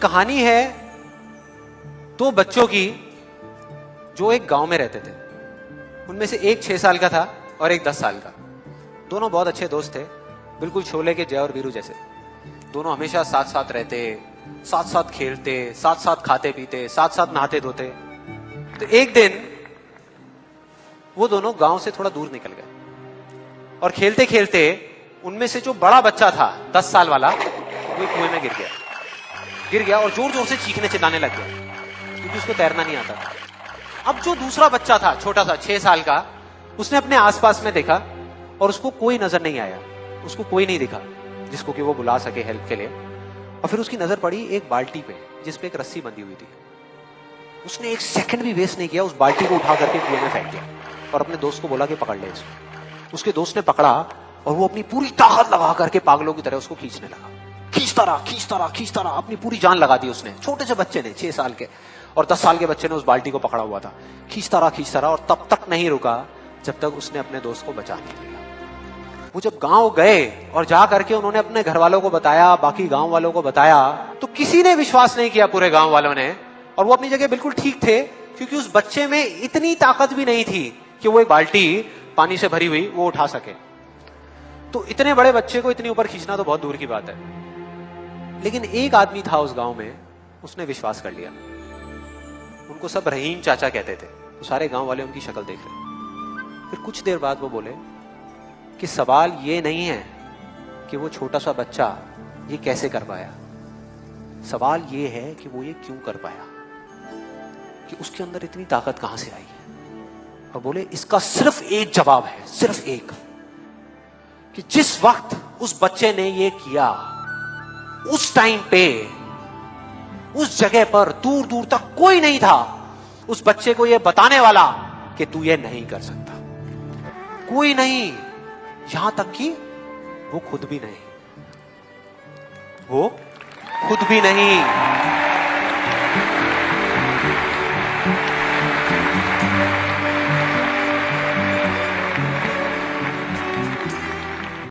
कहानी है दो बच्चों की जो एक गांव में रहते थे। उनमें से एक 6 साल का था और एक 10 साल का। दोनों बहुत अच्छे दोस्त थे, बिल्कुल शोले के जय और वीरू जैसे। दोनों हमेशा साथ साथ रहते, साथ साथ खेलते, साथ साथ खाते पीते, साथ साथ नहाते धोते। तो एक दिन वो दोनों गांव से थोड़ा दूर निकल गए और खेलते खेलते उनमें से जो बड़ा बच्चा था 10 साल वाला, वो कुएं में गिर गया और जोर जोर से चीखने चिल्लाने लग गया क्योंकि उसको तैरना नहीं आता था। अब जो दूसरा बच्चा था छोटा सा 6 साल का, उसने अपने आसपास में देखा और उसको कोई नजर नहीं आया, उसको कोई नहीं दिखा जिसको कि वो बुला सके हेल्प के लिए। और फिर उसकी नजर पड़ी एक बाल्टी पे जिसपे एक रस्सी बंधी हुई थी। उसने एक सेकंड भी वेस्ट नहीं किया, उस बाल्टी को उठा करके कुएं में फेंक दिया और अपने दोस्त को बोला कि पकड़ ले इसको। उसके दोस्त ने पकड़ा और वो अपनी पूरी ताकत लगा करके पागलों की तरह उसको खींचने लगा। खींचता रहा, अपनी पूरी जान लगा दी उसने। छोटे से बच्चे ने, 6 साल के और 10 साल के बच्चे ने उस बाल्टी को पकड़ा हुआ था। खींचता रहा और तब तक नहीं रुका जब तक उसने अपने दोस्त को बचा नहीं लिया। वो जब गांव गए और जा करके उन्होंने अपने घर वालों को बताया, बाकी गांव वालों को बताया, तो किसी ने विश्वास नहीं किया, पूरे गांव वालों ने। और वो अपनी जगह बिल्कुल ठीक थे क्योंकि उस बच्चे में इतनी ताकत भी नहीं थी कि वो एक बाल्टी पानी से भरी हुई वो उठा सके। तो इतने बड़े बच्चे को इतनी ऊपर खींचना तो बहुत दूर की बात है। लेकिन एक आदमी था उस गांव में, उसने विश्वास कर लिया। उनको सब रहीम चाचा कहते थे। तो सारे गांव वाले उनकी शक्ल देख रहे। फिर कुछ देर बाद वो बोले कि सवाल ये नहीं है कि वो छोटा सा बच्चा ये कैसे कर पाया, सवाल ये है कि वो ये क्यों कर पाया, कि उसके अंदर इतनी ताकत कहां से आई। और बोले इसका सिर्फ एक जवाब है, सिर्फ एक, कि जिस वक्त उस बच्चे ने ये किया, उस टाइम पे उस जगह पर दूर दूर तक कोई नहीं था उस बच्चे को ये बताने वाला कि तू ये नहीं कर सकता। कोई नहीं, यहां तक कि वो खुद भी नहीं।